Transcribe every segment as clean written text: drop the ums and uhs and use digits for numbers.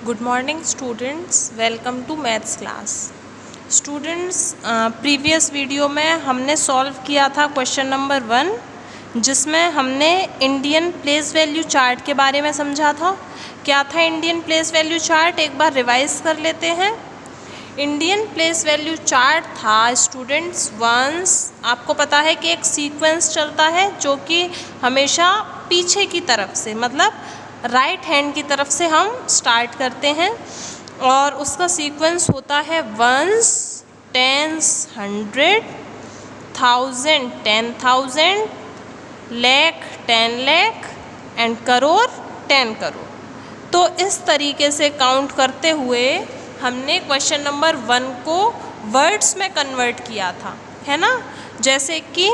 Good morning students, welcome to maths class. Students, previous video में हमने solve किया था क्वेश्चन नंबर 1, जिसमें हमने इंडियन प्लेस वैल्यू चार्ट के बारे में समझा था। क्या था इंडियन प्लेस वैल्यू चार्ट, एक बार रिवाइज कर लेते हैं। इंडियन प्लेस वैल्यू चार्ट था स्टूडेंट्स, वंस आपको पता है कि एक सीक्वेंस चलता है जो कि हमेशा पीछे की तरफ से, मतलब राइट हैंड की तरफ से हम स्टार्ट करते हैं और उसका सीक्वेंस होता है ones, tens, 100, 1000, 10,000, lakh, 10 lakh and crore, 10 crore. तो इस तरीके से काउंट करते हुए हमने क्वेश्चन नंबर 1 को वर्ड्स में कन्वर्ट किया था, है ना। जैसे कि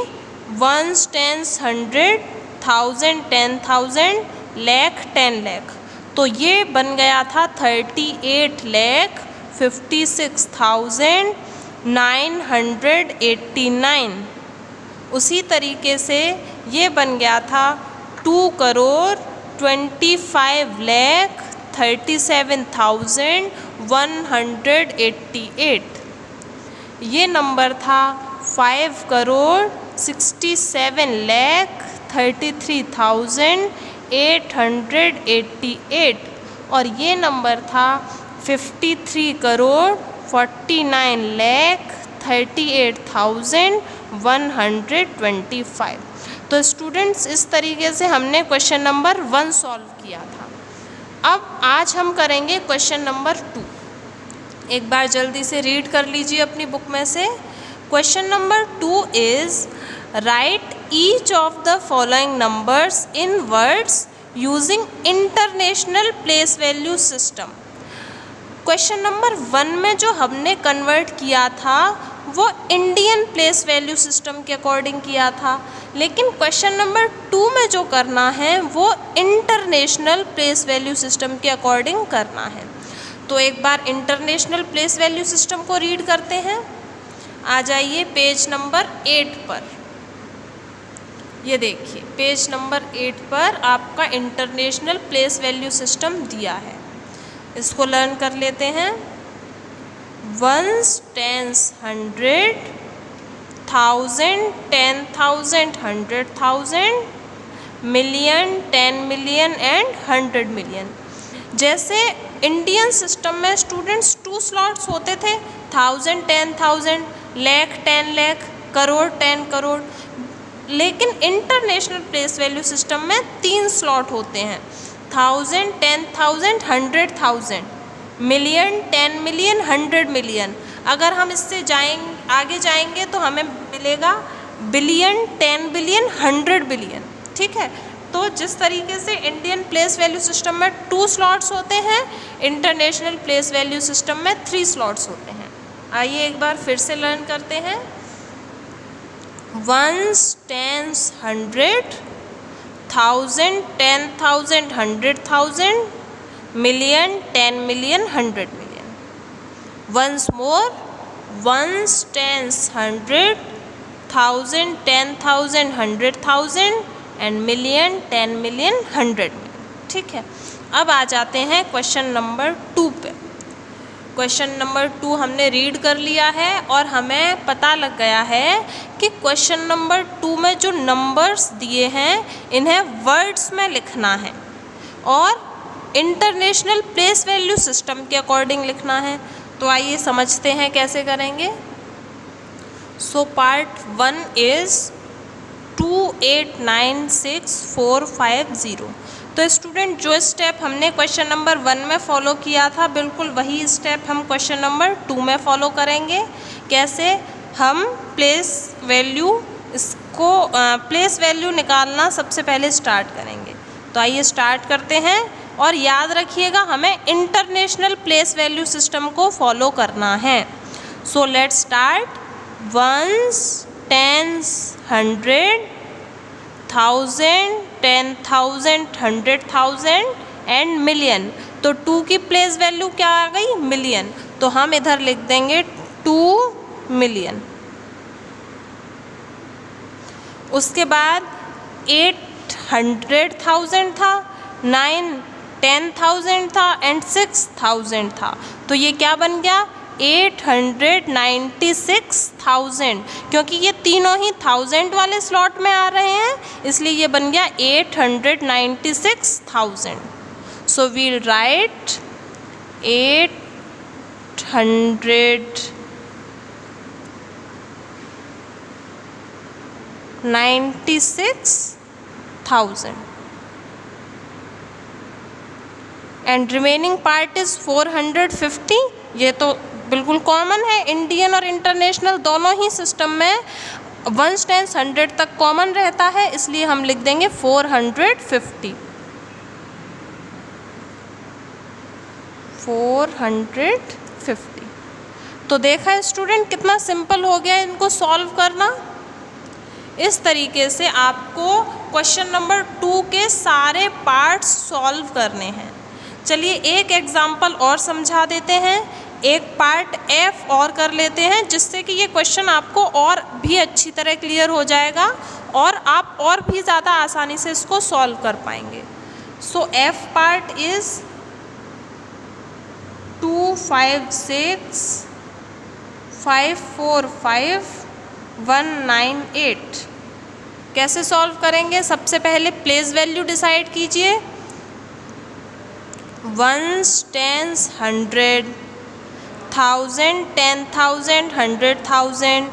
वंस, टेंस, 100, 1000, 10,000, लाख, 10 लाख। तो ये बन गया था 38,56,989। उसी तरीके से ये बन गया था 2,37,37,188। ये नंबर था 5,67,33,888 और ये नंबर था 53,49,38,125। तो स्टूडेंट्स, इस तरीके से हमने क्वेश्चन नंबर 1 सॉल्व किया था। अब आज हम करेंगे क्वेश्चन नंबर 2। एक बार जल्दी से रीड कर लीजिए अपनी बुक में से। Question number 2 is right each of the following numbers in words using international place value system. Question number 1 में जो हमने कन्वर्ट किया था वो इंडियन प्लेस वैल्यू सिस्टम के अकॉर्डिंग किया था, लेकिन क्वेश्चन नंबर 2 में जो करना है वो इंटरनेशनल प्लेस वैल्यू सिस्टम के अकॉर्डिंग करना है। तो एक बार इंटरनेशनल प्लेस वैल्यू सिस्टम को रीड करते हैं। आ जाइए पेज नंबर 8 पर। ये देखिए पेज नंबर 8 पर आपका इंटरनेशनल प्लेस वैल्यू सिस्टम दिया है, इसको लर्न कर लेते हैं। Ones, tens, 100, 1000, 10,000, 100,000, million, 10 million and 100 million. जैसे इंडियन सिस्टम में स्टूडेंट्स 2 स्लॉट्स होते थे, 1000, 10,000, लाख, 10 लाख, करोड़, 10 करोड़। लेकिन इंटरनेशनल प्लेस वैल्यू सिस्टम में 3 स्लॉट होते हैं, 1000, 10,000, 100,000, मिलियन, 10 मिलियन, 100 मिलियन। अगर हम इससे आगे जाएंगे तो हमें मिलेगा बिलियन, 10 बिलियन, 100 बिलियन। ठीक है, तो जिस तरीके से इंडियन प्लेस वैल्यू सिस्टम में 2 स्लॉट्स होते हैं, इंटरनेशनल प्लेस वैल्यू सिस्टम में 3 स्लॉट्स होते हैं। आइए एक बार फिर से लर्न करते हैं। Ones, tens, 100, 1000, 10,000, 100,000, million, 10 million, 100 million. Once more, ones, tens, 100, 1000, 10,000, 100,000 and million, 10 million, 100 million. ठीक है, अब आ जाते हैं क्वेश्चन नंबर 2 पे। क्वेश्चन नंबर 2 हमने रीड कर लिया है और हमें पता लग गया है कि क्वेश्चन नंबर 2 में जो नंबर्स दिए हैं इन्हें वर्ड्स में लिखना है और इंटरनेशनल प्लेस वैल्यू सिस्टम के अकॉर्डिंग लिखना है। तो आइए समझते हैं कैसे करेंगे। So part 1 is 2896450। तो स्टूडेंट, जो स्टेप हमने क्वेश्चन नंबर 1 में फॉलो किया था बिल्कुल वही स्टेप हम क्वेश्चन नंबर 2 में फॉलो करेंगे। कैसे? हम प्लेस वैल्यू निकालना सबसे पहले स्टार्ट करेंगे। तो आइए स्टार्ट करते हैं और याद रखिएगा हमें इंटरनेशनल प्लेस वैल्यू सिस्टम को फॉलो करना है। So let's start. Ones, tens, 100, 1000, 10,000, 100,000 and million. तो 2 की प्लेस वैल्यू क्या आ गई? मिलियन। तो हम इधर लिख देंगे 2 मिलियन। उसके बाद 800,000 था, 9 10,000 था एंड 6,000 था, तो ये क्या बन गया 896,000, क्योंकि ये तीनों ही 1000 वाले स्लॉट में आ रहे हैं, इसलिए ये बन गया 896,000. So we'll write 896,000 and remaining part is 450. ये तो बिल्कुल कॉमन है, इंडियन और इंटरनेशनल दोनों ही सिस्टम में 1s 10s 100 तक कॉमन रहता है, इसलिए हम लिख देंगे 450. 450. तो देखा स्टूडेंट कितना सिंपल हो गया इनको सॉल्व करना. इस तरीके से आपको क्वेश्चन नंबर 2 के सारे पार्ट्स सॉल्व करने हैं. चलिए एक एग्जाम्पल और समझा देते हैं, एक पार्ट F और कर लेते हैं, जिससे कि ये क्वेश्चन आपको और भी अच्छी तरह क्लियर हो जाएगा और आप और भी ज़्यादा आसानी से इसको सॉल्व कर पाएंगे. सो F पार्ट इज़ 256,545,198. कैसे सॉल्व करेंगे? सबसे पहले प्लेस वैल्यू डिसाइड कीजिए. 1s 10s 100, 1000 10,000 100,000,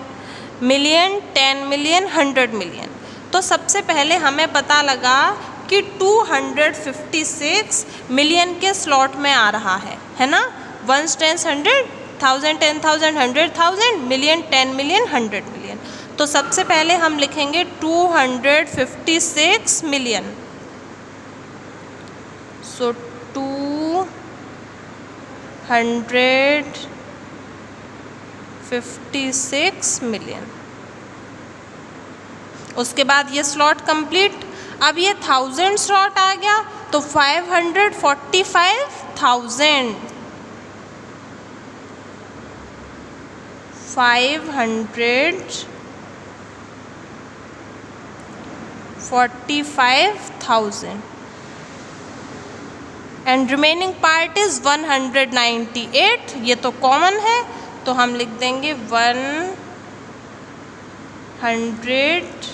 million 10 million 100 million. तो सबसे पहले हमें पता लगा कि 256 मिलियन के स्लॉट में आ रहा है ना. 1s 10s 100, 1000 10,000 100,000, million 10 million 100 million. तो सबसे पहले हम लिखेंगे 256 मिलियन. सो 256 मिलियन. उसके बाद ये स्लॉट कंप्लीट. अब ये 1000 स्लॉट आ गया तो 545,000. 545,000 एंड रिमेनिंग पार्ट इज़ 198. ये तो कॉमन है, तो हम लिख देंगे 198.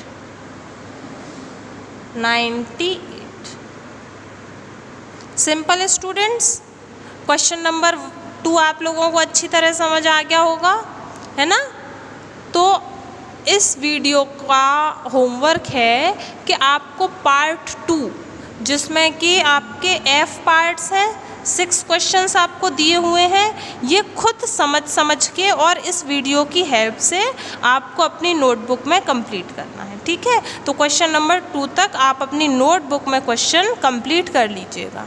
Simple students. क्वेश्चन नंबर 2 आप लोगों को अच्छी तरह समझ आ गया होगा, है ना. तो इस वीडियो का होमवर्क है कि आपको पार्ट 2, जिसमें कि आपके F पार्ट्स हैं, 6 क्वेश्चंस आपको दिए हुए हैं, ये खुद समझ के और इस वीडियो की हेल्प से आपको अपनी नोटबुक में कंप्लीट करना है. ठीक है, तो क्वेश्चन नंबर 2 तक आप अपनी नोटबुक में क्वेश्चन कंप्लीट कर लीजिएगा.